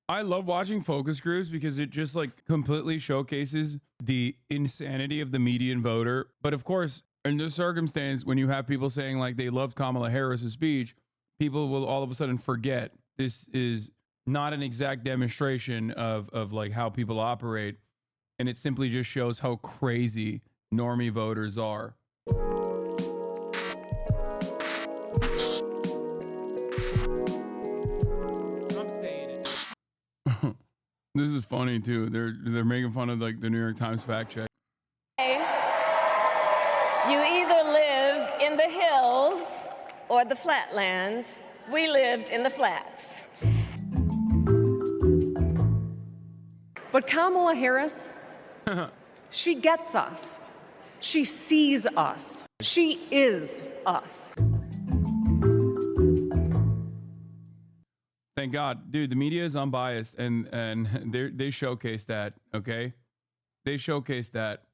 I love watching focus groups because it just like completely showcases the insanity of the median voter. But of course, in this circumstance, when you have people saying like they love Kamala Harris's speech, people will all of a sudden forget this is not an exact demonstration of like how people operate. And it simply just shows how crazy normie voters are. This is funny too. They're making fun of like the New York Times fact check. You either live in the hills or the flatlands. We lived in the flats. But Kamala Harris, she gets us. She sees us. She is us. Thank God, dude. The media is unbiased, and they showcase that. Okay, they showcase that.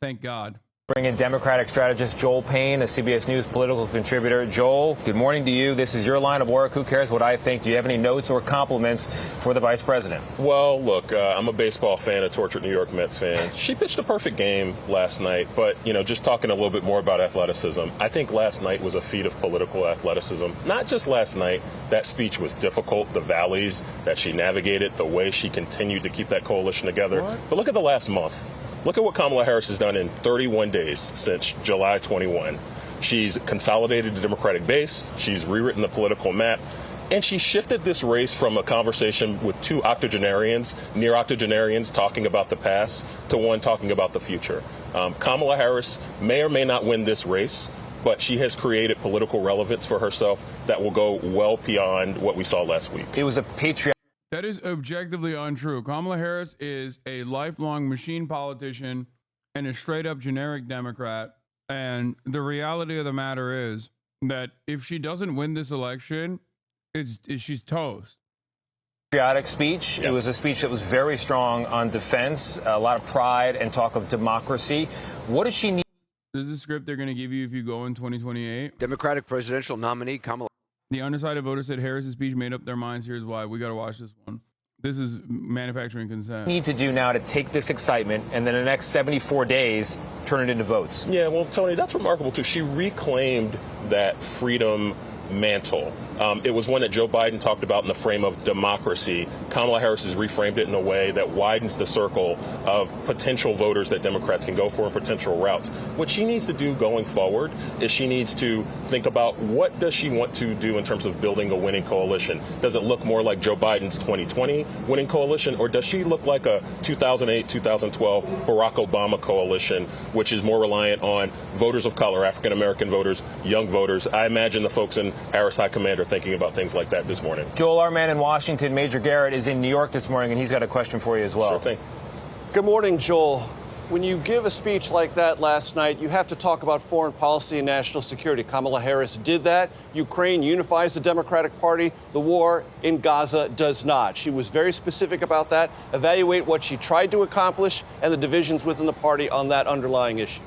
Thank God. Bring in Democratic strategist Joel Payne, a CBS News political contributor. Joel, good morning to you. This is your line of work. Who cares what I think? Do you have any notes or compliments for the vice president? Well, look, I'm a baseball fan, a tortured New York Mets fan. She pitched a perfect game last night, but, you know, just talking a little bit more about athleticism, I think last night was a feat of political athleticism. Not just last night. That speech was difficult, the valleys that she navigated, the way she continued to keep that coalition together. What? But look at the last month. Look at what Kamala Harris has done in 31 days since July 21. She's consolidated the Democratic base. She's rewritten the political map. And she shifted this race from a conversation with two octogenarians, near octogenarians, talking about the past to one talking about the future. Kamala Harris may or may not win this race, but she has created political relevance for herself that will go well beyond what we saw last week. It was a patriot. That is objectively untrue. Kamala Harris is a lifelong machine politician and a straight up generic Democrat. And the reality of the matter is that if she doesn't win this election, she's toast. Patriotic speech. It was a speech that was very strong on defense, a lot of pride and talk of democracy. What does she need? This is a script they're going to give you if you go in 2028. Democratic presidential nominee Kamala. The undecided voter said Harris's speech made up their minds. Here's why. We got to watch this one. This is manufacturing consent. Need to do now to take this excitement and then the next 74 days turn it into votes? Yeah, well, Tony, that's remarkable, too. She reclaimed that freedom mantle. It was one that Joe Biden talked about in the frame of democracy. Kamala Harris has reframed it in a way that widens the circle of potential voters that Democrats can go for and potential routes. What she needs to do going forward is she needs to think about what does she want to do in terms of building a winning coalition. Does it look more like Joe Biden's 2020 winning coalition, or does she look like a 2008, 2012 Barack Obama coalition, which is more reliant on voters of color, African-American voters, young voters? I imagine the folks in Harris High Command are thinking about things like that this morning. Joel, our man in Washington, Major Garrett, is in New York this morning, and he's got a question for you as well. Sure thing. Good morning, Joel. When you give a speech like that last night, you have to talk about foreign policy and national security. Kamala Harris did that. Ukraine unifies the Democratic Party. The war in Gaza does not. She was very specific about that. Evaluate what she tried to accomplish and the divisions within the party on that underlying issue.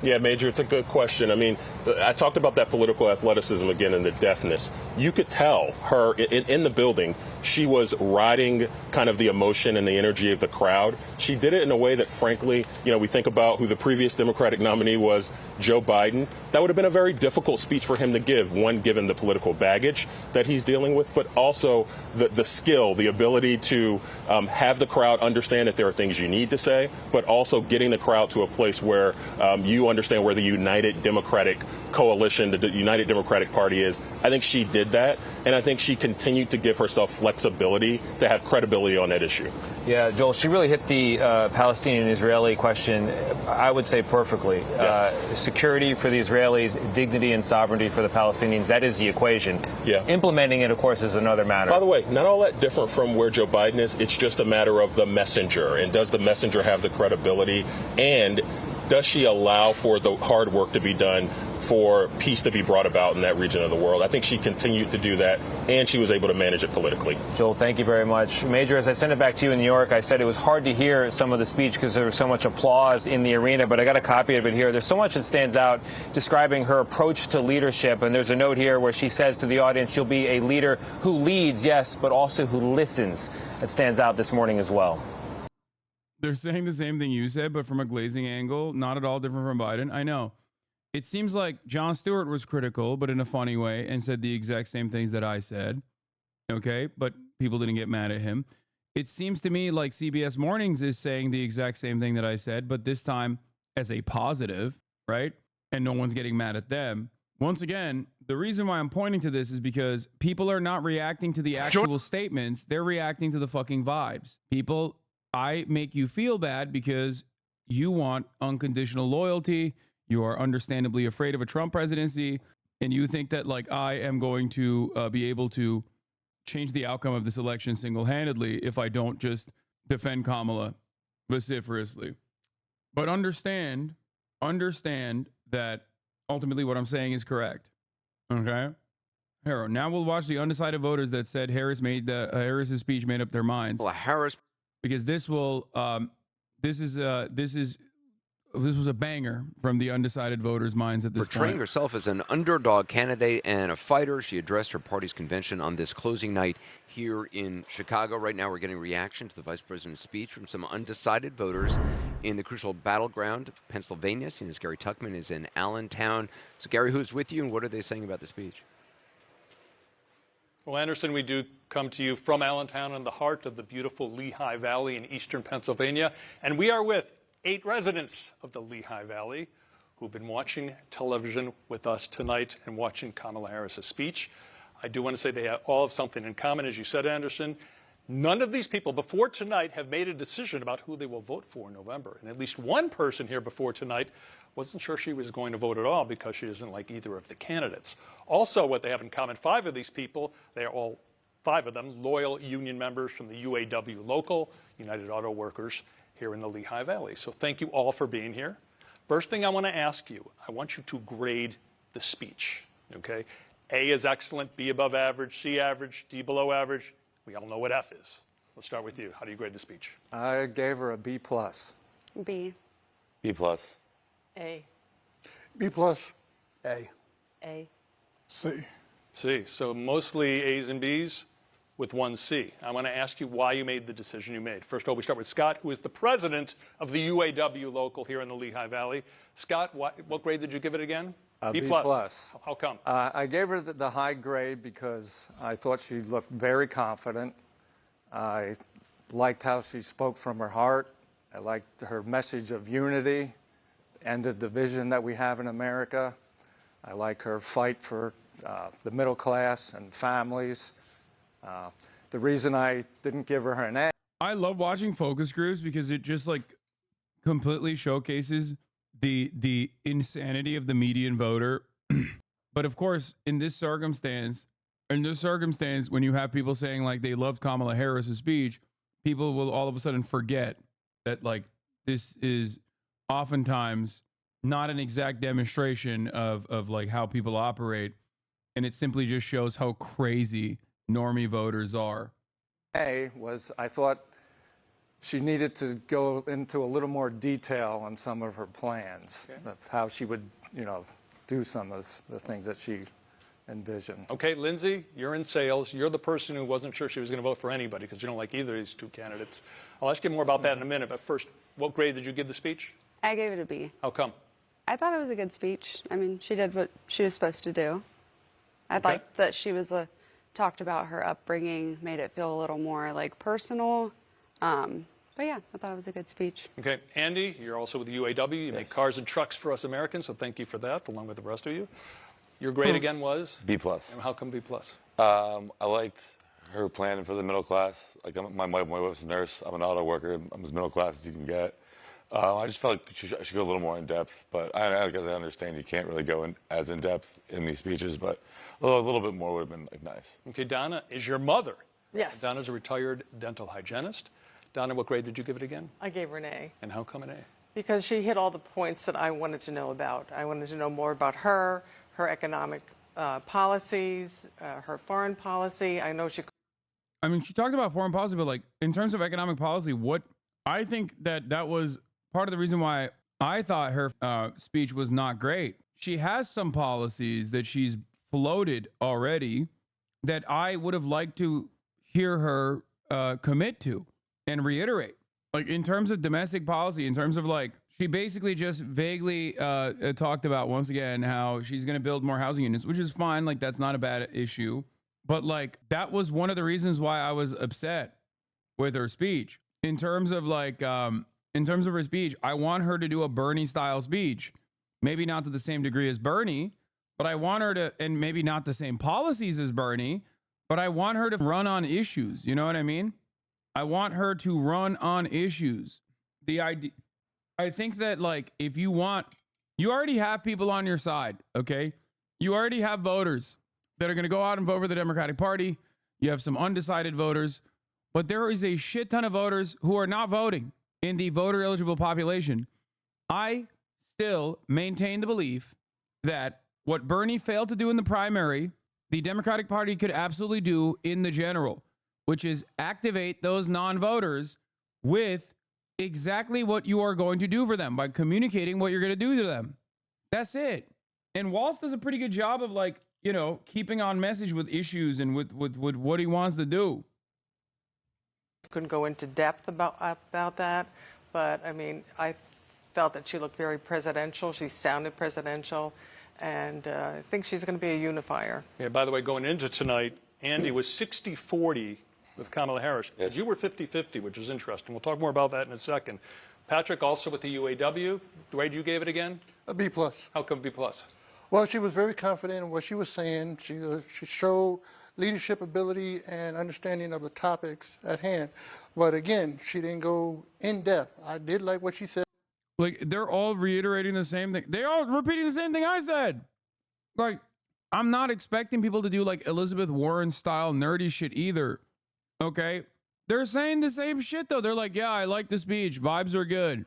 Yeah, Major, it's a good question. I mean, I talked about that political athleticism again and the deftness. You could tell her in the building, she was riding kind of the emotion and the energy of the crowd. She did it in a way that, frankly, you know, we think about who the previous Democratic nominee was, Joe Biden. That would have been a very difficult speech for him to give, one, given the political baggage that he's dealing with, but also the skill, the ability to have the crowd understand that there are things you need to say, but also getting the crowd to a place where you understand where the United Democratic Coalition, the United Democratic Party is. I think she did that, and I think she continued to give herself flexibility to have credibility on that issue. Yeah, Joel, she really hit the Palestinian-Israeli question, I would say, perfectly. Yeah. Security for the Israelis, dignity and sovereignty for the Palestinians, that is the equation. Yeah. Implementing it, of course, is another matter. By the way, not all that different from where Joe Biden is. It's just a matter of the messenger, and does the messenger have the credibility, and does she allow for the hard work to be done for peace to be brought about in that region of the world. I think she continued to do that, and she was able to manage it politically. Joel, thank you very much. Major, as I sent it back to you in New York, I said it was hard to hear some of the speech because there was so much applause in the arena, but I got a copy of it here. There's so much that stands out describing her approach to leadership, and there's a note here where she says to the audience she'll be a leader who leads, yes, but also who listens. That stands out this morning as well. They're saying the same thing you said, but from a glazing angle, not at all different from Biden. I know. It seems like Jon Stewart was critical, but in a funny way, and said the exact same things that I said. Okay, but people didn't get mad at him. It seems to me like CBS Mornings is saying the exact same thing that I said, but this time as a positive, right? And no one's getting mad at them. Once again, the reason why I'm pointing to this is because people are not reacting to the actual statements. They're reacting to the fucking vibes. People, I make you feel bad because you want unconditional loyalty. You are understandably afraid of a Trump presidency. And you think that like I am going to be able to change the outcome of this election single-handedly if I don't just defend Kamala vociferously. But understand that ultimately what I'm saying is correct. Okay? Hero. Now we'll watch the undecided voters that said Harris's speech made up their minds. Well, Harris, because this will this was a banger from the undecided voters' minds at this portraying point. herself as an underdog candidate and a fighter, she addressed her party's convention on this closing night here in Chicago. Right now, we're getting a reaction to the vice president's speech from some undecided voters in the crucial battleground of Pennsylvania. Seeing as Gary Tuckman is in Allentown. So, Gary, who's with you, and what are they saying about the speech? Well, Anderson, we do come to you from Allentown in the heart of the beautiful Lehigh Valley in eastern Pennsylvania, and we are with 8 residents of the Lehigh Valley who've been watching television with us tonight and watching Kamala Harris's speech. I do want to say they all have something in common, as you said, Anderson. None of these people before tonight have made a decision about who they will vote for in November. And at least one person here before tonight wasn't sure she was going to vote at all because she doesn't like either of the candidates. Also, what they have in common, 5 of these people, they are all 5 of them loyal union members from the UAW local, United Auto Workers, here in the Lehigh Valley. So thank you all for being here. First thing I want to ask you, I want you to grade the speech, okay? A is excellent, B above average, C average, D below average. We all know what F is. Let's start with you. How do you grade the speech? I gave her a B+. B. B+. A. B+. A. A. C. C. So mostly A's and B's with 1 C. I want to ask you why you made the decision you made. First of all, we start with Scott, who is the president of the UAW local here in the Lehigh Valley. Scott, what grade did you give it again? B+. How come? I gave her the high grade because I thought she looked very confident. I liked how she spoke from her heart. I liked her message of unity and the division that we have in America. I like her fight for the middle class and families. The reason I didn't give her an A. I love watching focus groups because it just like completely showcases the insanity of the median voter. But of course, in this circumstance, when you have people saying like they loved Kamala Harris's speech, people will all of a sudden forget that like this is oftentimes not an exact demonstration of like how people operate, and it simply just shows how crazy normie voters are. A was I thought she needed to go into a little more detail on some of her plans, of how she would, do some of the things that she envisioned. Okay, Lindsay, you're in sales. You're the person who wasn't sure she was going to vote for anybody because you don't like either of these 2 candidates. I'll ask you more about that in a minute, but first, what grade did you give the speech? I gave it a B. How come? I thought it was a good speech. I mean, she did what she was supposed to do. I liked that she was talked about her upbringing, made it feel a little more like personal. But yeah, I thought it was a good speech. Okay, Andy, you're also with the UAW. You make cars and trucks for us Americans, so thank you for that, along with the rest of you. Your grade again was? B+. And how come B+? I liked her plan for the middle class. Like my wife's a nurse. I'm an auto worker. I'm as middle class as you can get. I just felt like she should go a little more in depth. But I guess I understand you can't really go as in depth in these speeches. But a little bit more would have been like nice. Okay, Donna is your mother. Yes. Donna's a retired dental hygienist. Donna, what grade did you give it again? I gave her an A. And how come an A? Because she hit all the points that I wanted to know about. I wanted to know more about her economic policies, her foreign policy. I know she. I mean, she talked about foreign policy, but like in terms of economic policy, what I think that was part of the reason why I thought her speech was not great. She has some policies that she's floated already that I would have liked to hear her commit to and reiterate. Like in terms of domestic policy, in terms of like, she basically just vaguely talked about once again how she's going to build more housing units, which is fine. Like that's not a bad issue. But like that was one of the reasons why I was upset with her speech. In terms of like, in terms of her speech, I want her to do a Bernie style speech. Maybe not to the same degree as Bernie, but I want her to, and maybe not the same policies as Bernie, but I want her to run on issues. You know what I mean? I want her to run on issues. The idea, I think that like, if you want, you already have people on your side. Okay. You already have voters that are going to go out and vote for the Democratic Party. You have some undecided voters, but there is a shit ton of voters who are not voting in the voter eligible population. I still maintain the belief that what Bernie failed to do in the primary, the Democratic Party could absolutely do in the general, which is activate those non-voters with exactly what you are going to do for them by communicating what you're going to do to them. That's it. And Walz does a pretty good job of like, you know, keeping on message with issues and with what he wants to do. Couldn't go into depth about that, but I mean, I felt that she looked very presidential. She sounded presidential, and I think she's going to be a unifier. Yeah, by the way, going into tonight, Andy was 60-40 with Kamala Harris. Yes. You were 50-50, which is interesting. We'll talk more about that in a second. Patrick, also with the UAW. Dwayne, you gave it again? A B+. How come B+? Well, she was very confident in what she was saying. She showed leadership ability and understanding of the topics at hand. But again, she didn't go in depth. I did like what she said. Like they're all reiterating the same thing. They're all repeating the same thing I said. Like, I'm not expecting people to do like Elizabeth Warren style nerdy shit either. Okay. They're saying the same shit though. They're like, yeah, I like the speech. Vibes are good.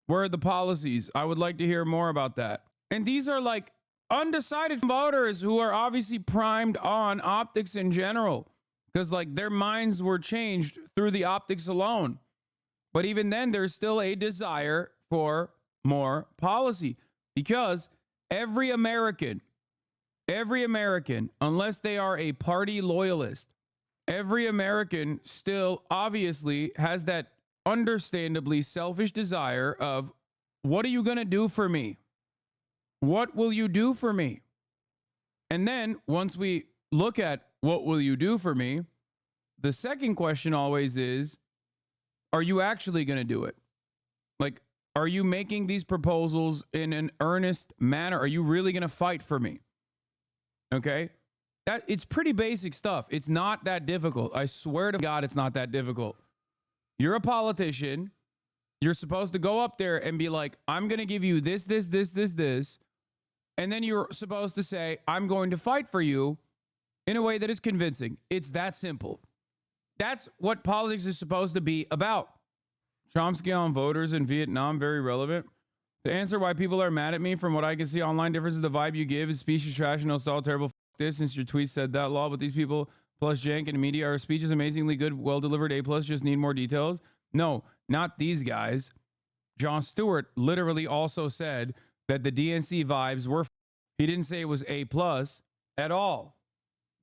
Where are the policies? I would like to hear more about that. And these are like undecided voters who are obviously primed on optics in general, because like their minds were changed through the optics alone. But even then, there's still a desire for more policy, because every American, unless they are a party loyalist, every American still obviously has that understandably selfish desire of, what are you going to do for me? What will you do for me? And then once we look at what will you do for me, the second question always is, are you actually going to do it? Like, are you making these proposals in an earnest manner? Are you really going to fight for me? Okay? It's pretty basic stuff. It's not that difficult. I swear to God, it's not that difficult. You're a politician. You're supposed to go up there and be like, I'm going to give you this. And then you're supposed to say, I'm going to fight for you in a way that is convincing. It's that simple. That's what politics is supposed to be about. Chomsky on voters in Vietnam, very relevant. To answer why people are mad at me, from what I can see online, differences, the vibe you give is speech is trash and it's all terrible. F this, since your tweet said that law, but these people plus jank and media, our speech is amazingly good, well delivered, A+, just need more details. No, not these guys. Jon Stewart literally also said that the DNC vibes were, he didn't say it was A+ at all.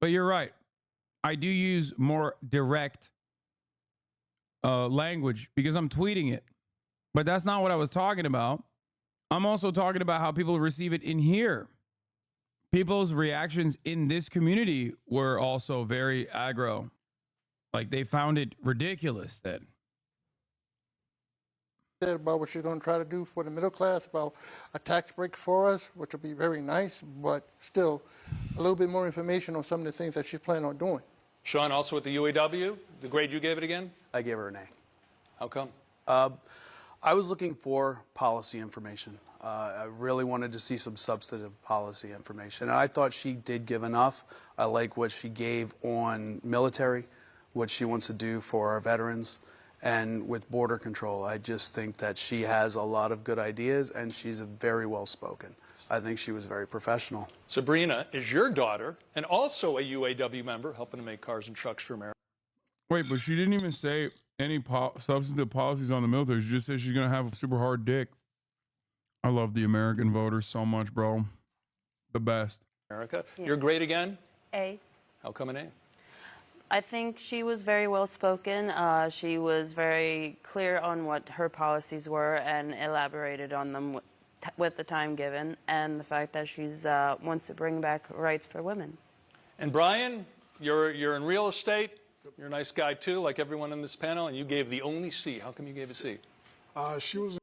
But you're right. I do use more direct language because I'm tweeting it. But that's not what I was talking about. I'm also talking about how people receive it in here. People's reactions in this community were also very aggro. Like, they found it ridiculous that about what she's going to try to do for the middle class, about a tax break for us, which will be very nice, but still a little bit more information on some of the things that she's planning on doing. Sean, also with the UAW, the grade you gave it again? I gave her an A. How come? I was looking for policy information. I really wanted to see some substantive policy information. And I thought she did give enough. I like what she gave on military, what she wants to do for our veterans, and with border control. I just think that she has a lot of good ideas, and she's very well spoken. I think she was very professional. Sabrina is your daughter and also a UAW member, helping to make cars and trucks for America. Wait, but she didn't even say any substantive policies on the military. She just said she's going to have a super hard dick. I love the American voters so much, bro. The best. America. You're great again? A. How come an A? I think she was very well spoken. She was very clear on what her policies were and elaborated on them with the time given, and the fact that she's wants to bring back rights for women. And Brian, you're in real estate. You're a nice guy too, like everyone in this panel, and you gave the only C. How come you gave a C? She was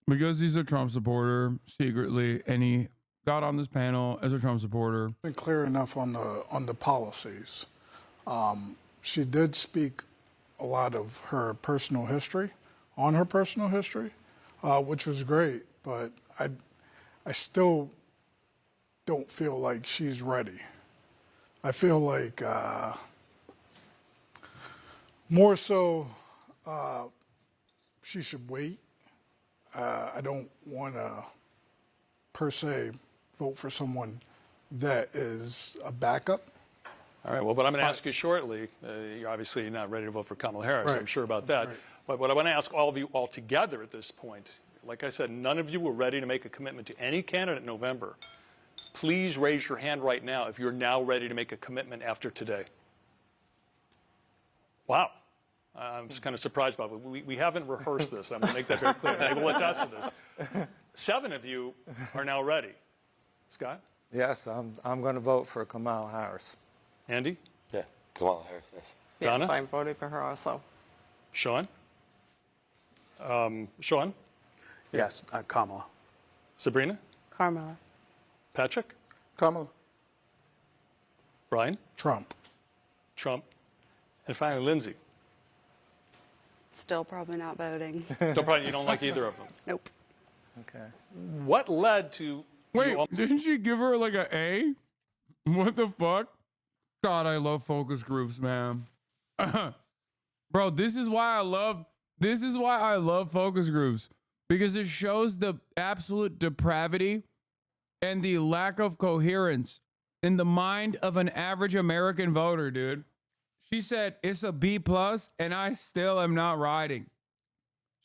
because he's a Trump supporter secretly, and he got on this panel as a Trump supporter. been clear enough on the policies. She did speak a lot of her personal history, which was great, but I still don't feel like she's ready. I feel like more so she should wait. I don't want to, per se, vote for someone that is a backup. All right, well, but I'm going to ask you shortly. You're obviously not ready to vote for Kamala Harris. Right. I'm sure about that. Right. But what I want to ask all of you all together at this point, like I said, none of you were ready to make a commitment to any candidate in November. Please raise your hand right now if you're now ready to make a commitment after today. Wow. I'm just kind of surprised about it. We haven't rehearsed this. I'm going to make that very clear. They will adjust to this. 7 of you are now ready. Scott? Yes, I'm going to vote for Kamala Harris. Andy? Yeah, Kamala Harris, yes. Donna? Yes, I'm voting for her also. Sean? Sean? Yes, Kamala. Sabrina? Kamala. Patrick? Kamala. Brian? Trump. Trump? And finally, Lindsay. Still probably not voting. You don't like either of them. Nope. Okay. What led to... Wait, didn't she give her like an A? What the fuck? God, I love focus groups, man. Bro, this is why I love focus groups, because it shows the absolute depravity and the lack of coherence in the mind of an average American voter, dude. She said it's a B+, and I still am not riding.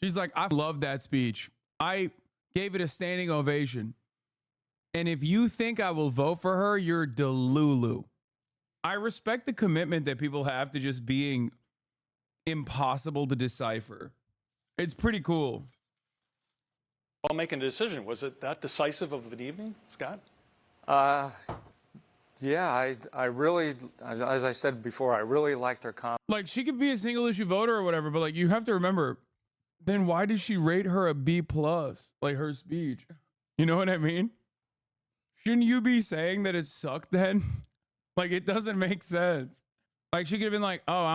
She's like, I love that speech. I gave it a standing ovation. And if you think I will vote for her, you're delulu. I respect the commitment that people have to just being impossible to decipher. It's pretty cool. While making a decision, was it that decisive of an evening, Scott? Yeah, I really, as I said before, I really liked her comment. Like, she could be a single issue voter or whatever, but like, you have to remember, then why did she rate her a B+, like her speech? You know what I mean? Shouldn't you be saying that it sucked then? Like, it doesn't make sense. Like, she could have been like, oh,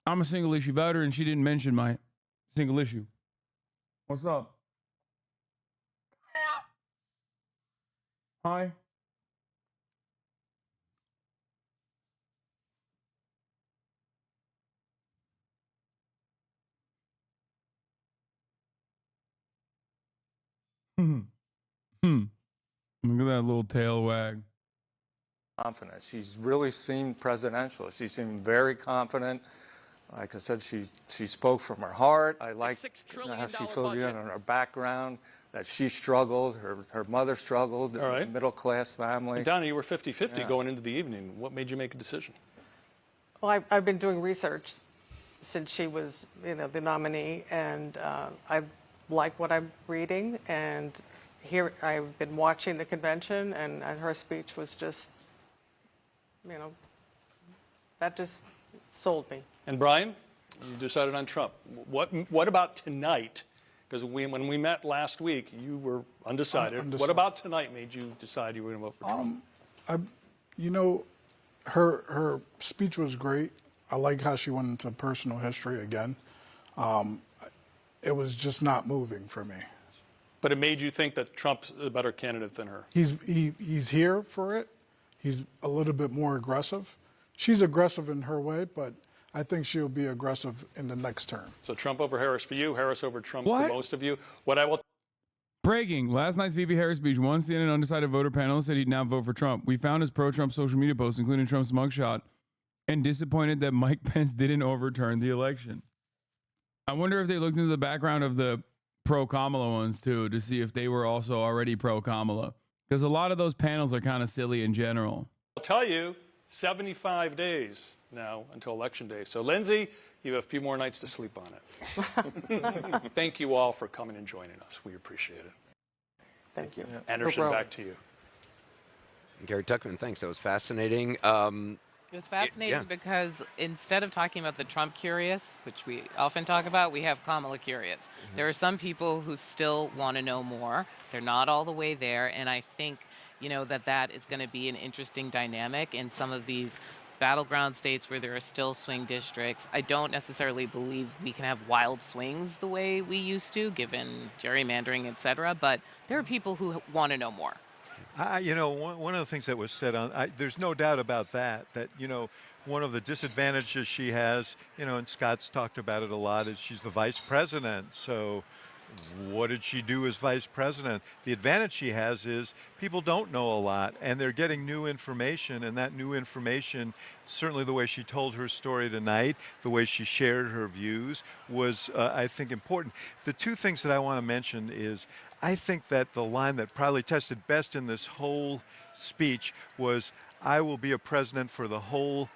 I'm a single issue voter, and she didn't mention my single issue. What's up? Hi. Look at that little tail wag. Confident. She's really seemed presidential. She seemed very confident. Like I said, she spoke from her heart. I like how she filled you in on her background, that she struggled, her mother struggled, All right. middle-class family. And Donna, you were 50-50 going into the evening. What made you make a decision? Well, I've been doing research since she was, the nominee, and I like what I'm reading. And here I've been watching the convention, and her speech was just, that just sold me. And Brian, you decided on Trump. What about tonight? Because when we met last week, you were undecided. What about tonight made you decide you were going to vote for Trump? Her speech was great. I like how she went into personal history again. It was just not moving for me. But it made you think that Trump's a better candidate than her. He's here for it. He's a little bit more aggressive. She's aggressive in her way, but I think she'll be aggressive in the next term. So Trump over Harris for you, Harris over Trump What? for most of you. What I will Breaking. Last night's VP Harris speech, one CNN undecided voter panelist said he'd now vote for Trump. We found his pro-Trump social media posts, including Trump's mugshot, and disappointed that Mike Pence didn't overturn the election. I wonder if they looked into the background of the pro-Kamala ones, too, to see if they were also already pro-Kamala. Because a lot of those panels are kind of silly in general. I'll tell you, 75 days now until Election Day. So, Lindsay, you have a few more nights to sleep on it. Thank you all for coming and joining us. We appreciate it. Thank you. Anderson, No problem. back to you. Gary Tuckman, thanks. That was fascinating. It was fascinating because instead of talking about the Trump curious, which we often talk about, we have Kamala curious. There are some people who still want to know more. They're not all the way there, and I think, that is going to be an interesting dynamic in some of these battleground states where there are still swing districts. I don't necessarily believe we can have wild swings the way we used to, given gerrymandering, et cetera, but there are people who want to know more. One of the things that was said there's no doubt about that, one of the disadvantages she has, and Scott's talked about it a lot, is she's the vice president. So what did she do as vice president? The advantage she has is people don't know a lot, and they're getting new information, and that new information, certainly the way she told her story tonight, the way she shared her views, was, I think, important. The two things that I want to mention is, I think that the line that probably tested best in this whole speech was, I will be a president for the whole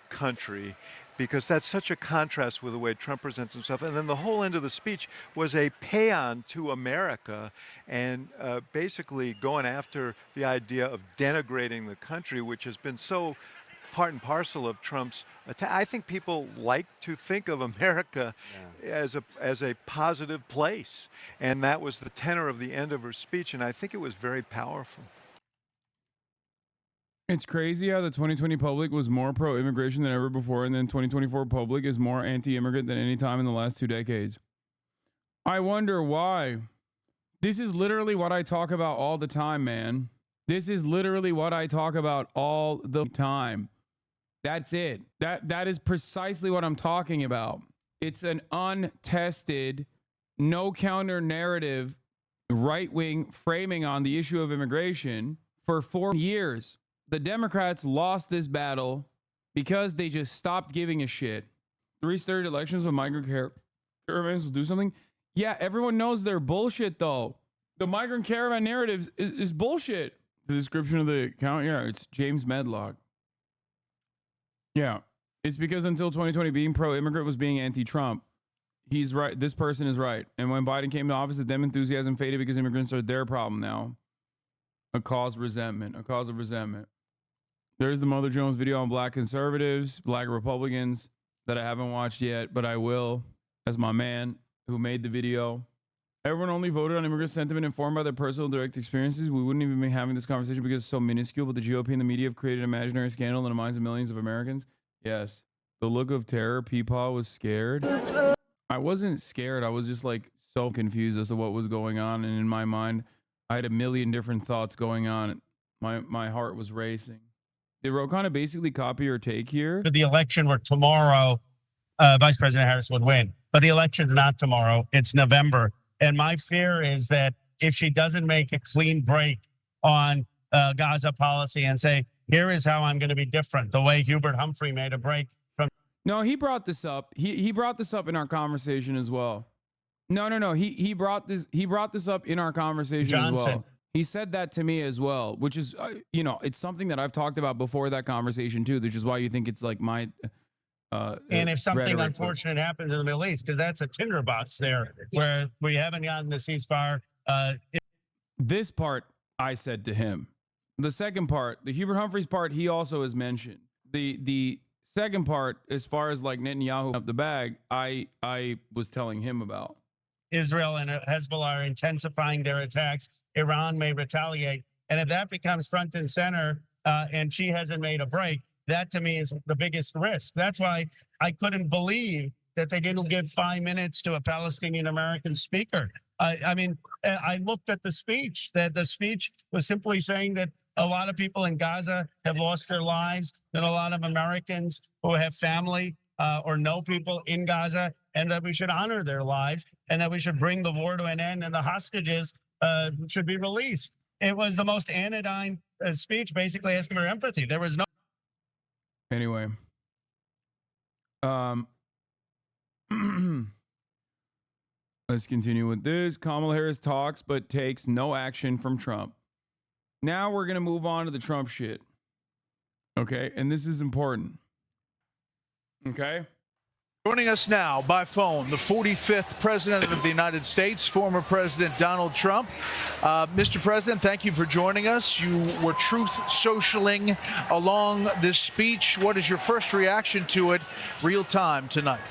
country, because that's such a contrast with the way Trump presents himself. And then the whole end of the speech was a paean to America and basically going after the idea of denigrating the country, which has been so part and parcel of Trump's attack. I think people like to think of America as a positive place. And that was the tenor of the end of her speech. And I think it was very powerful. It's crazy how the 2020 public was more pro-immigration than ever before, and then 2024 public is more anti-immigrant than any time in the last 2 decades. I wonder why. This is literally what I talk about all the time, man. This is literally what I talk about all the time. That's it. That is precisely what I'm talking about. It's an untested, no counter narrative, right-wing framing on the issue of immigration for 4 years. The Democrats lost this battle because they just stopped giving a shit. 3 state elections with migrant caravans will do something. Yeah, everyone knows they're bullshit, though. The migrant caravan narrative is bullshit. The description of the account, yeah, it's James Medlock. Yeah, it's because until 2020, being pro-immigrant was being anti-Trump. He's right. This person is right. And when Biden came to office, the Dem enthusiasm faded because immigrants are their problem now. A cause of resentment. There's the Mother Jones video on black conservatives, black Republicans that I haven't watched yet, but I will, as my man who made the video. Everyone only voted on immigrant sentiment informed by their personal direct experiences. We wouldn't even be having this conversation because it's so minuscule, but the GOP and the media have created an imaginary scandal in the minds of millions of Americans. Yes. The look of terror, Peepaw was scared. I wasn't scared. I was just like so confused as to what was going on. And in my mind, I had a million different thoughts going on. My heart was racing. Did Ro kind of basically copy or take here? If the election were tomorrow, Vice President Harris would win. But the election's not tomorrow. It's November. And my fear is that if she doesn't make a clean break on Gaza policy and say, here is how I'm going to be different, the way Hubert Humphrey made a break from. No, he brought this up. He brought this up in our conversation as well. No. He brought this up in our conversation as well. He said that to me as well, which is, it's something that I've talked about before that conversation too, which is why you think it's like my. And if something unfortunate happens in the Middle East, because that's a tinderbox there where we haven't gotten the ceasefire. This part I said to him. The second part, the Hubert Humphreys part, he also has mentioned. The second part, as far as like Netanyahu up the bag, I was telling him about. Israel and Hezbollah are intensifying their attacks. Iran may retaliate. And if that becomes front and center and she hasn't made a break, that to me is the biggest risk. That's why I couldn't believe that they didn't give 5 minutes to a Palestinian American speaker. I mean, I looked at the speech, that the speech was simply saying that a lot of people in Gaza have lost their lives, and a lot of Americans who have family or know people in Gaza, and that we should honor their lives, and that we should bring the war to an end, and the hostages should be released. It was the most anodyne speech, basically asking for empathy. There was no. Anyway, let's continue with this. Kamala Harris talks but takes no action from Trump. Now we're going to move on to the Trump shit. Okay, and this is important. Okay? Joining us now by phone, the 45th President of the United States, former President Donald Trump. Mr. President, thank you for joining us. You were truth socialing along this speech. What is your first reaction to it real time tonight?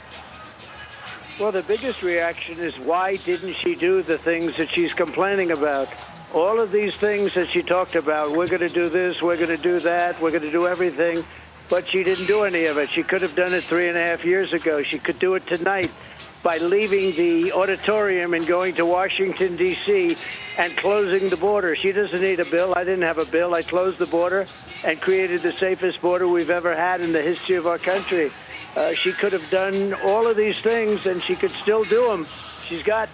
Well, the biggest reaction is why didn't she do the things that she's complaining about? All of these things that she talked about, we're going to do this, we're going to do that, we're going to do everything. But she didn't do any of it. She could have done it 3.5 years ago. She could do it tonight by leaving the auditorium and going to Washington, D.C. and closing the border. She doesn't need a bill. I didn't have a bill. I closed the border and created the safest border we've ever had in the history of our country. She could have done all of these things, and she could still do them. She's got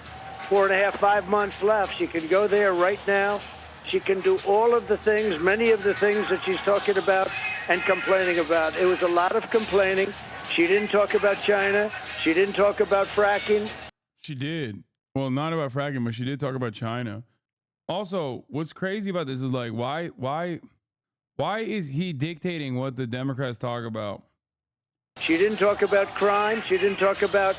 4.5, 5 months left. She can go there right now. She can do all of the things, many of the things that she's talking about and complaining about. It was a lot of complaining. She didn't talk about China. She didn't talk about fracking. She did. Well, not about fracking, but she did talk about China. Also, what's crazy about this is like, why is he dictating what the Democrats talk about? She didn't talk about crime. She didn't talk about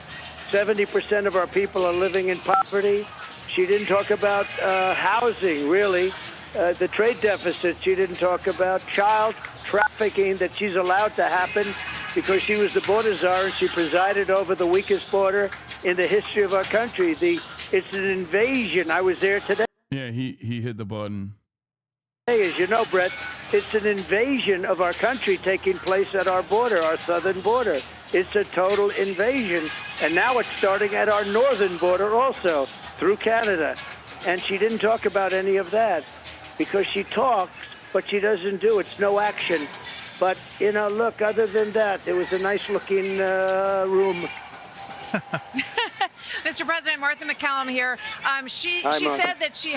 70% of our people are living in poverty. She didn't talk about housing, really. The trade deficit. She didn't talk about child trafficking that she's allowed to happen because she was the border czar and she presided over the weakest border in the history of our country. It's an invasion. I was there today. Yeah, he hit the button. As you know, Brett, it's an invasion of our country taking place at our border, our southern border. It's a total invasion. And now it's starting at our northern border also, through Canada. And she didn't talk about any of that because she talks, but she doesn't do. It's no action. But, you know, look, other than that, it was a nice-looking room. Mr. President, Martha McCallum here. She said that she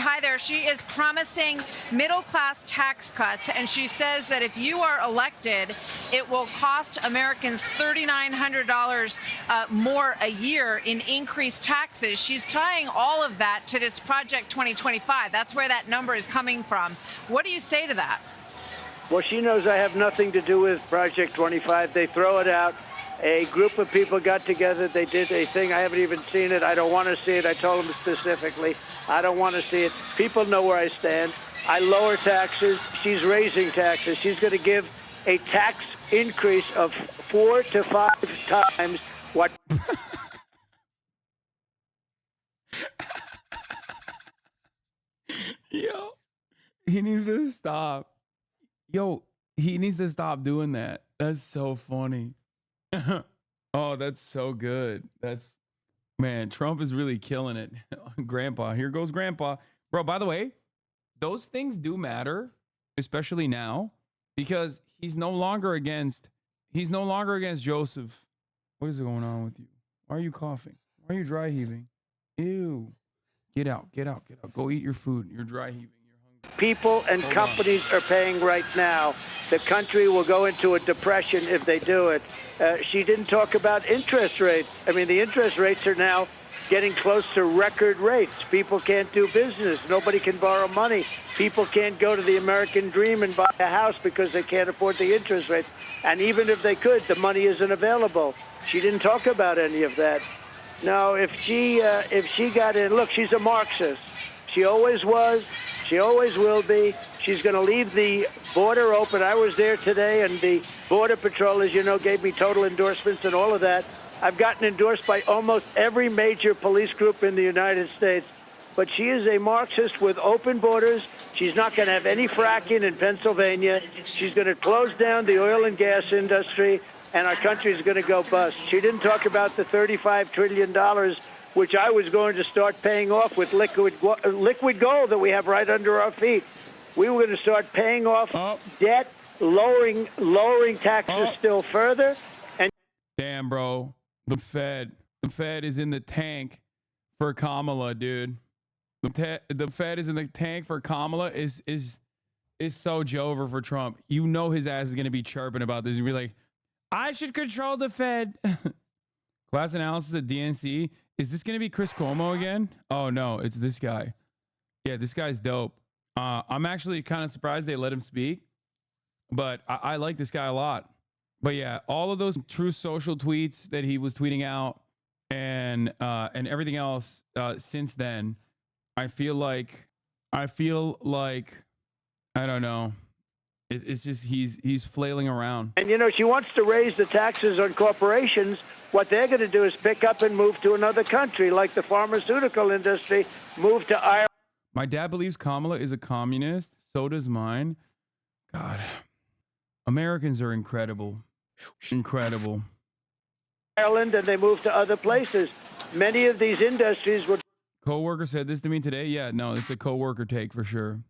is promising middle-class tax cuts, and she says that if you are elected, it will cost Americans $3,900 more a year in increased taxes. She's tying all of that to this Project 2025. That's where that number is coming from. What do you say to that? Well, she knows I have nothing to do with Project 25. They throw it out. A group of people got together. They did a thing. I haven't even seen it. I don't want to see it. I told them specifically, I don't want to see it. People know where I stand. I lower taxes. She's raising taxes. She's going to give a tax increase of 4 to 5 times what. Yo, he needs to stop. Yo, he needs to stop doing that. That's so funny. Oh, that's so good. Man, Trump is really killing it. Grandpa, here goes Grandpa. Bro, by the way, those things do matter, especially now, because he's no longer against Joseph. What is going on with you? Why are you coughing? Why are you dry heaving? Ew. Get out. Go eat your food. You're dry heaving. People and companies are paying right now. The country will go into a depression if they do it. She didn't talk about interest rates. I mean, the interest rates are now getting close to record rates. People can't do business. Nobody can borrow money. People can't go to the American dream and buy a house because they can't afford the interest rates. And even if they could, the money isn't available. She didn't talk about any of that. No, if she got in, look, she's a Marxist. She always was. She always will be. She's going to leave the border open. I was there today, and the Border Patrol, as you know, gave me total endorsements and all of that. I've gotten endorsed by almost every major police group in the United States. But she is a Marxist with open borders. She's not going to have any fracking in Pennsylvania. She's going to close down the oil and gas industry, and our country is going to go bust. She didn't talk about the $35 trillion which I was going to start paying off with liquid gold that we have right under our feet. We were going to start paying off debt, lowering taxes still further. And Damn, bro. The Fed is in the tank for Kamala, dude. The Fed is in the tank for Kamala is so Jover for Trump. You know his ass is going to be chirping about this. He'll be like, I should control the Fed. Class analysis at DNC. Is this going to be Chris Cuomo again? Oh, no, it's this guy. Yeah, this guy's dope. I'm actually kind of surprised they let him speak, but I like this guy a lot. But yeah, all of those Truth Social tweets that he was tweeting out and everything else since then, I feel like I don't know. It's just he's flailing around. And, you know, she wants to raise the taxes on corporations. What they're going to do is pick up and move to another country, like the pharmaceutical industry moved to Ireland. My dad believes Kamala is a communist. So does mine. God, Americans are incredible. Incredible. Ireland, and they moved to other places. Many of these industries were... Coworker said this to me today. Yeah, no, it's a coworker take for sure.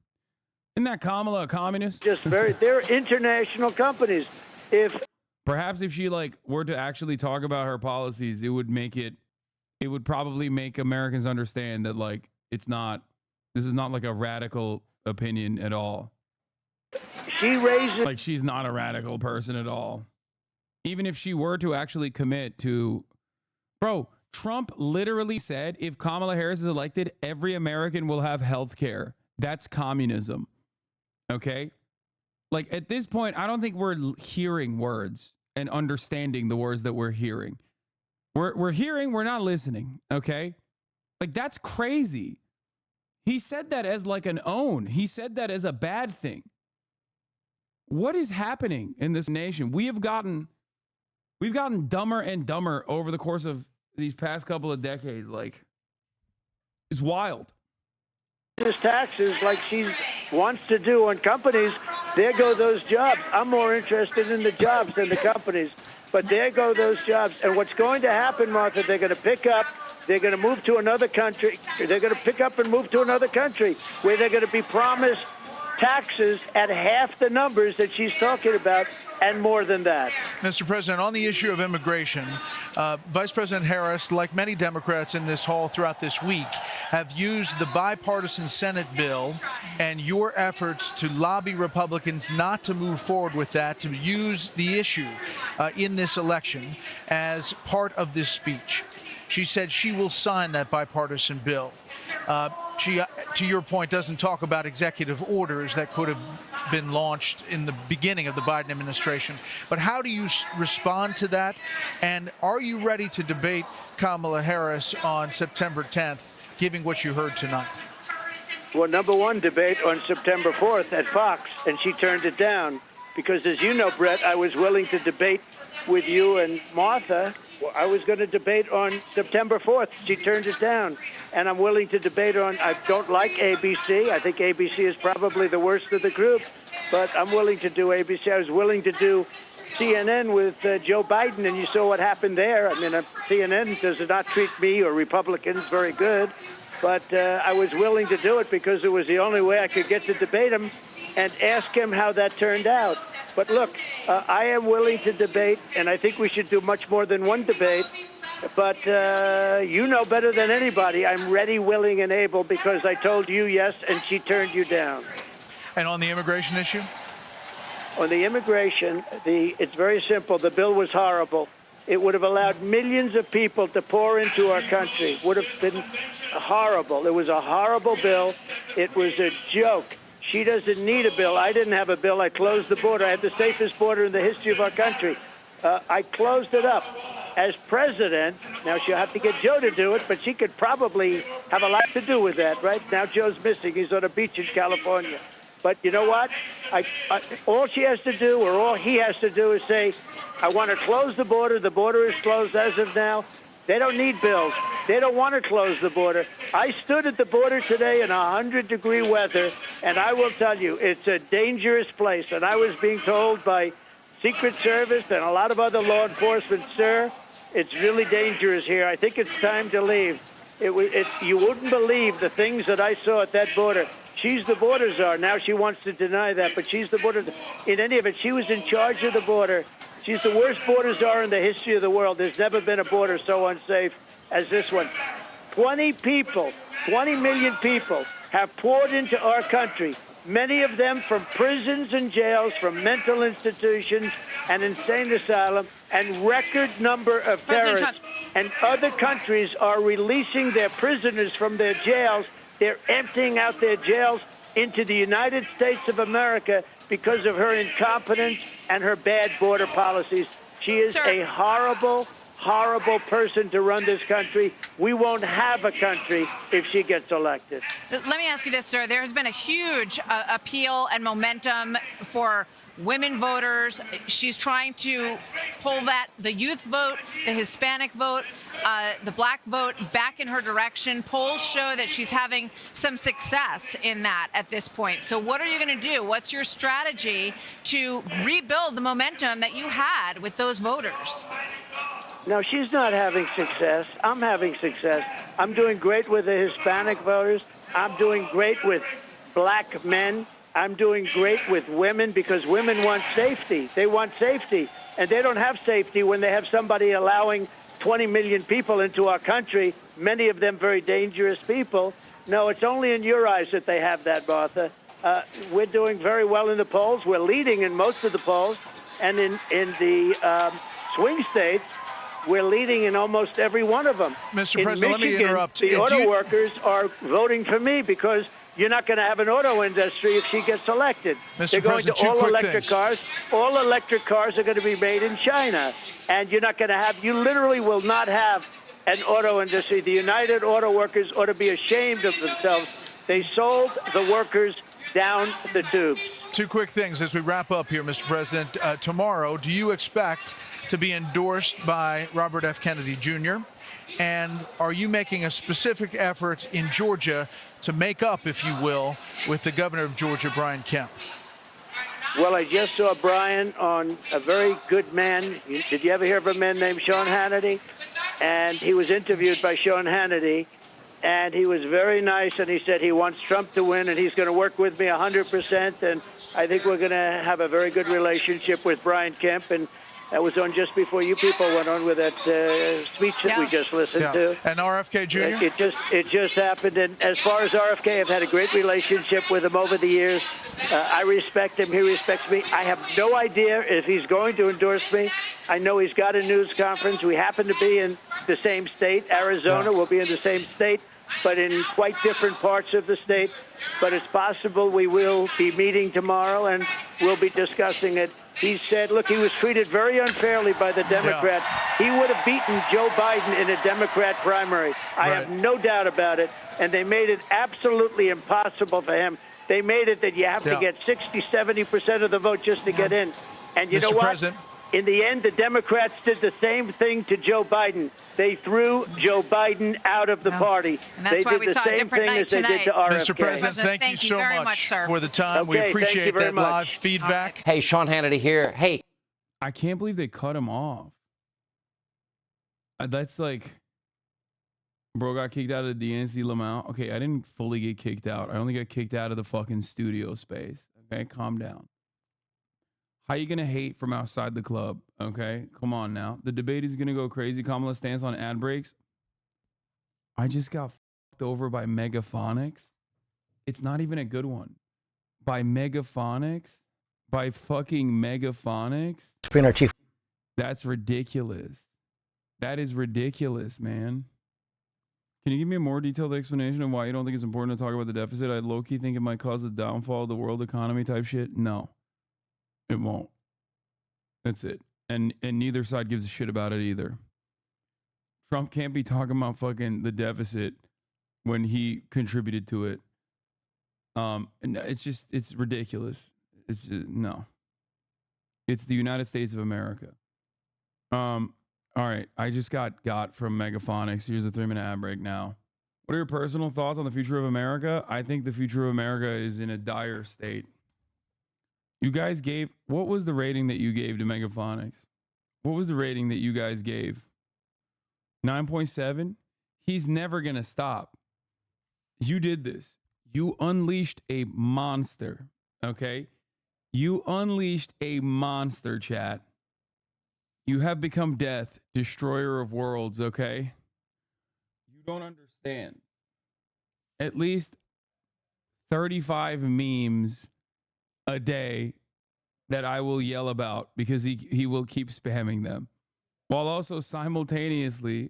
Isn't that Kamala a communist? Just they're international companies. Perhaps if she were to actually talk about her policies, it would probably make Americans understand that this is not like a radical opinion at all. She raises she's not a radical person at all. Even if she were to actually commit to, bro, Trump literally said if Kamala Harris is elected, every American will have health care. That's communism. Okay? At this point, I don't think we're hearing words and understanding the words that we're hearing. We're hearing, we're not listening. Okay? That's crazy. He said that as an own. He said that as a bad thing. What is happening in this nation? We've gotten dumber and dumber over the course of these past couple of decades. It's wild. Taxes like she wants to do on companies. There go those jobs. I'm more interested in the jobs than the companies. But there go those jobs. And what's going to happen, Martha, they're going to pick up. They're going to move to another country. They're going to pick up and move to another country where they're going to be promised taxes at half the numbers that she's talking about and more than that. Mr. President, on the issue of immigration, Vice President Harris, like many Democrats in this hall throughout this week, have used the bipartisan Senate bill and your efforts to lobby Republicans not to move forward with that, to use the issue in this election as part of this speech. She said she will sign that bipartisan bill. She, to your point, doesn't talk about executive orders that could have been launched in the beginning of the Biden administration. But how do you respond to that? And are you ready to debate Kamala Harris on September 10th, given what you heard tonight? Well, number one debate on September 4th at Fox, and she turned it down. Because, as you know, Brett, I was willing to debate with you and Martha. I was going to debate on September 4th. She turned it down. And I'm willing to debate on, I don't like ABC. I think ABC is probably the worst of the group. But I'm willing to do ABC. I was willing to do CNN with Joe Biden, and you saw what happened there. I mean, CNN does not treat me or Republicans very good. But I was willing to do it because it was the only way I could get to debate him and ask him how that turned out. But look, I am willing to debate, and I think we should do much more than one debate. But you know better than anybody, I'm ready, willing, and able because I told you yes, and she turned you down. And on the immigration issue? On the immigration, it's very simple. The bill was horrible. It would have allowed millions of people to pour into our country. Would have been horrible. It was a horrible bill. It was a joke. She doesn't need a bill. I didn't have a bill. I closed the border. I had the safest border in the history of our country. I closed it up. As president, now she'll have to get Joe to do it, but she could probably have a lot to do with that, right? Now Joe's missing. He's on a beach in California. But you know what? All she has to do, or all he has to do, is say, I want to close the border. The border is closed as of now. They don't need bills. They don't want to close the border. I stood at the border today in 100-degree weather, and I will tell you, it's a dangerous place. And I was being told by Secret Service and a lot of other law enforcement, sir, it's really dangerous here. I think it's time to leave. You wouldn't believe the things that I saw at that border. She's the border czar. Now she wants to deny that, but she's the border. In any event, she was in charge of the border. She's the worst border czar in the history of the world. There's never been a border so unsafe as this one. 20 million people have poured into our country, many of them from prisons and jails, from mental institutions and insane asylum, and record number of terrorists. And other countries are releasing their prisoners from their jails. They're emptying out their jails into the United States of America because of her incompetence and her bad border policies. She is a horrible, horrible person to run this country. We won't have a country if she gets elected. Let me ask you this, sir. There has been a huge appeal and momentum for women voters. She's trying to pull the youth vote, the Hispanic vote, the black vote back in her direction. Polls show that she's having some success in that at this point. So what are you going to do? What's your strategy to rebuild the momentum that you had with those voters? No, she's not having success. I'm having success. I'm doing great with the Hispanic voters. I'm doing great with black men. I'm doing great with women because women want safety. They want safety. And they don't have safety when they have somebody allowing 20 million people into our country, many of them very dangerous people. No, it's only in your eyes that they have that, Martha. We're doing very well in the polls. We're leading in most of the polls. And in the swing states, we're leading in almost every one of them. Mr. President, let me interrupt. The auto workers are voting for me because you're not going to have an auto industry if she gets elected. They're going to all electric cars. All electric cars are going to be made in China. And you're not going to have, you literally will not have an auto industry. The United Auto Workers ought to be ashamed of themselves. They sold the workers down the tubes. Two quick things as we wrap up here, Mr. President. Tomorrow, do you expect to be endorsed by Robert F. Kennedy Jr.? And are you making a specific effort in Georgia to make up, if you will, with the governor of Georgia, Brian Kemp? Well, I just saw Brian on a very good man. Did you ever hear of a man named Sean Hannity? And he was interviewed by Sean Hannity, and he was very nice, and he said he wants Trump to win, and he's going to work with me 100%, and I think we're going to have a very good relationship with Brian Kemp, and that was on just before you people went on with that speech that we just listened to. And RFK Jr.? It just happened. And as far as RFK, I've had a great relationship with him over the years. I respect him. He respects me. I have no idea if he's going to endorse me. I know he's got a news conference. We happen to be in the same state. Arizona will be in the same state, but in quite different parts of the state. But it's possible we will be meeting tomorrow, and we'll be discussing it. He said, look, he was treated very unfairly by the Democrats. He would have beaten Joe Biden in a Democrat primary. I have no doubt about it. And they made it absolutely impossible for him. They made it that you have to get 60, 70% of the vote just to get in. And you know what? President. In the end, the Democrats did the same thing to Joe Biden. They threw Joe Biden out of the party. And that's why we saw a different night tonight. Mr. President, thank you so much for the time. We appreciate that live feedback. Hey, Sean Hannity here. Hey. I can't believe they cut him off. That's like, bro got kicked out of the DNC Lamau. Okay, I didn't fully get kicked out. I only got kicked out of the fucking studio space. Okay, calm down. How you gonna hate from outside the club? Okay, come on now. The debate is gonna go crazy. Kamala stands on ad breaks. I just got fucked over by Megaphonics. It's not even a good one. By Megaphonics? By fucking Megaphonics? Our chief. That's ridiculous. That is ridiculous, man. Can you give me a more detailed explanation of why you don't think it's important to talk about the deficit? I low-key think it might cause the downfall of the world economy type shit. No. It won't. That's it. And neither side gives a shit about it either. Trump can't be talking about fucking the deficit when he contributed to it. And it's ridiculous. It's no. It's the United States of America. All right. I just got from Megaphonics. Here's a 3-minute ad break now. What are your personal thoughts on the future of America? I think the future of America is in a dire state. You guys gave, what was the rating that you gave to Megaphonics? What was the rating that you guys gave? 9.7? He's never going to stop. You did this. You unleashed a monster, okay? You unleashed a monster, chat. You have become death, destroyer of worlds, okay? You don't understand. At least 35 memes a day that I will yell about because he will keep spamming them. While also simultaneously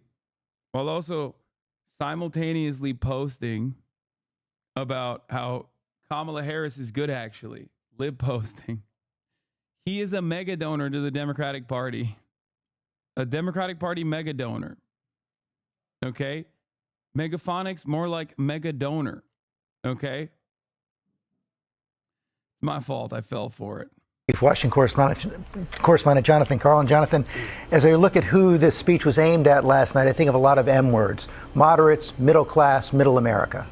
posting about how Kamala Harris is good, actually. Lib posting. He is a mega donor to the Democratic Party. A Democratic Party mega donor. Okay? Megaphonics, more like mega donor. Okay? It's my fault. I fell for it. Washington correspondent Jonathan Karl. And Jonathan, as I look at who this speech was aimed at last night, I think of a lot of M words. Moderates, middle class, middle America.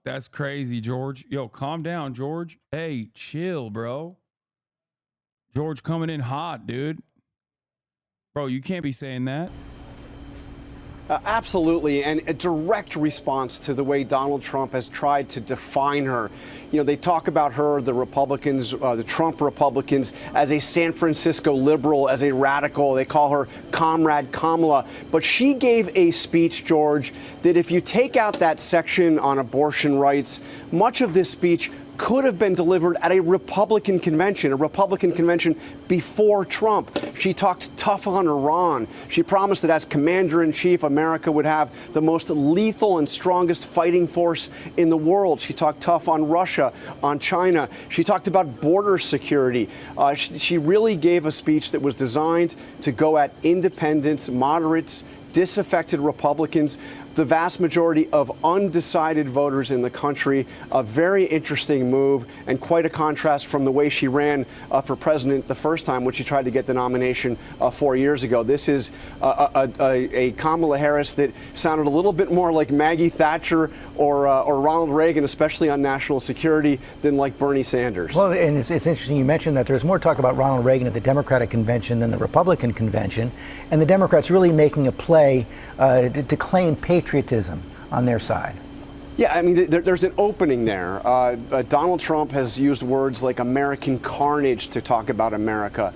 That's crazy, George. Yo, calm down, George. Hey, chill, bro. George coming in hot, dude. Bro, you can't be saying that. Absolutely, and a direct response to the way Donald Trump has tried to define her. You know, they talk about her, the Republicans, the Trump Republicans, as a San Francisco liberal, as a radical. They call her Comrade Kamala. But she gave a speech, George, that if you take out that section on abortion rights, much of this speech could have been delivered at a Republican convention before Trump. She talked tough on Iran. She promised that as commander-in-chief, America would have the most lethal and strongest fighting force in the world. She talked tough on Russia, on China. She talked about border security. She really gave a speech that was designed to go at independents, moderates, disaffected Republicans, the vast majority of undecided voters in the country. A very interesting move and quite a contrast from the way she ran for president the first time when she tried to get the nomination 4 years ago. This is a Kamala Harris that sounded a little bit more like Maggie Thatcher or Ronald Reagan, especially on national security, than like Bernie Sanders. Well, and it's interesting you mentioned that. There's more talk about Ronald Reagan at the Democratic convention than the Republican convention, and the Democrats really making a play to claim patriotism on their side. Yeah, I mean, there's an opening there. Donald Trump has used words like American carnage to talk about America,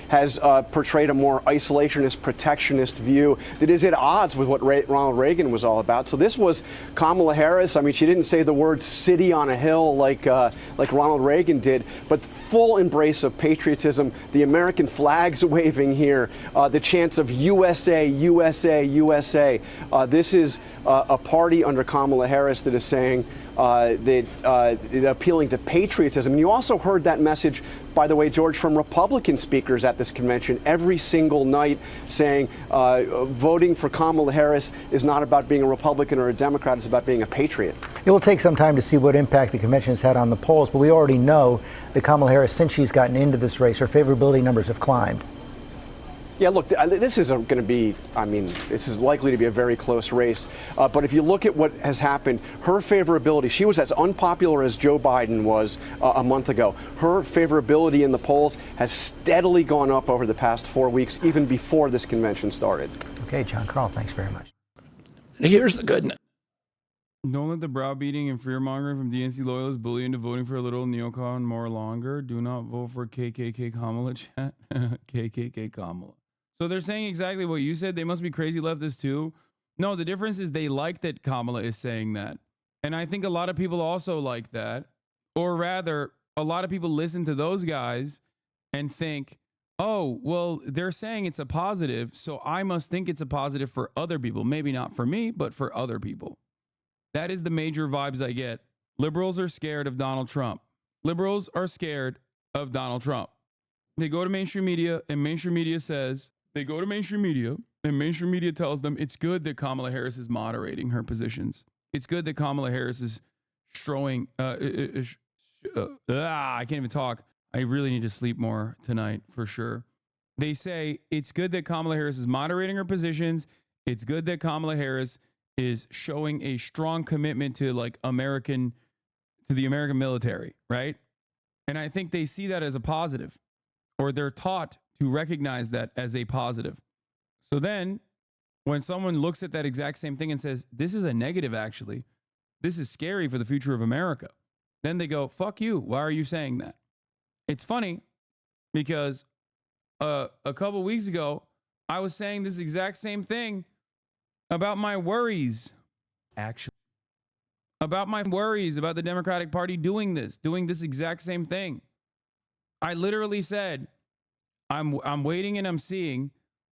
has portrayed a more isolationist, protectionist view that is at odds with what Ronald Reagan was all about. So this was Kamala Harris. I mean, she didn't say the words city on a hill like Ronald Reagan did, but full embrace of patriotism, the American flags waving here, the chants of USA, USA, USA. This is a party under Kamala Harris that is saying appealing to patriotism. And you also heard that message, by the way, George, from Republican speakers at this convention every single night saying voting for Kamala Harris is not about being a Republican or a Democrat, it's about being a patriot. It will take some time to see what impact the convention has had on the polls, but we already know that Kamala Harris, since she's gotten into this race, her favorability numbers have climbed. Yeah, look, this is going to be, I mean, this is likely to be a very close race. But if you look at what has happened, her favorability, she was as unpopular as Joe Biden was a month ago. Her favorability in the polls has steadily gone up over the past 4 weeks, even before this convention started. Okay, John Karl, thanks very much. Here's the good news. Don't let the browbeating and fear-mongering from DNC loyalists bully into voting for a little neocon more longer. Do not vote for KKK Kamala, chat. KKK Kamala. So they're saying exactly what you said. They must be crazy leftists too. No, the difference is they like that Kamala is saying that. And I think a lot of people also like that. Or rather, a lot of people listen to those guys and think, oh, well, they're saying it's a positive, so I must think it's a positive for other people. Maybe not for me, but for other people. That is the major vibes I get. Liberals are scared of Donald Trump. Liberals are scared of Donald Trump. They go to mainstream media, and mainstream media says, they go to mainstream media, and mainstream media tells them it's good that Kamala Harris is moderating her positions. It's good that Kamala Harris is I can't even talk. I really need to sleep more tonight for sure. They say it's good that Kamala Harris is moderating her positions. It's good that Kamala Harris is showing a strong commitment to the American military, right? And I think they see that as a positive, or they're taught to recognize that as a positive. So then when someone looks at that exact same thing and says, this is a negative, actually, this is scary for the future of America, then they go, fuck you. Why are you saying that? It's funny because a couple weeks ago, I was saying this exact same thing about my worries. Actually, about my worries about the Democratic Party doing this exact same thing. I literally said, I'm waiting and I'm seeing,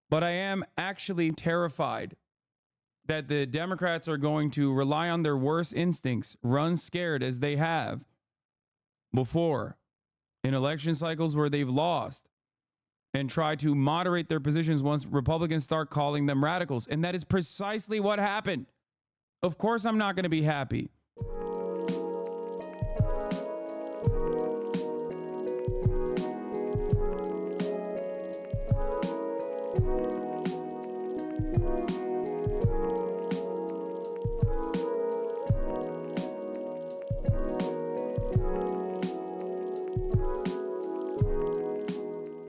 but I am actually terrified that the Democrats are going to rely on their worst instincts, run scared as they have before in election cycles where they've lost, and try to moderate their positions once Republicans start calling them radicals. And that is precisely what happened. Of course, I'm not going to be happy.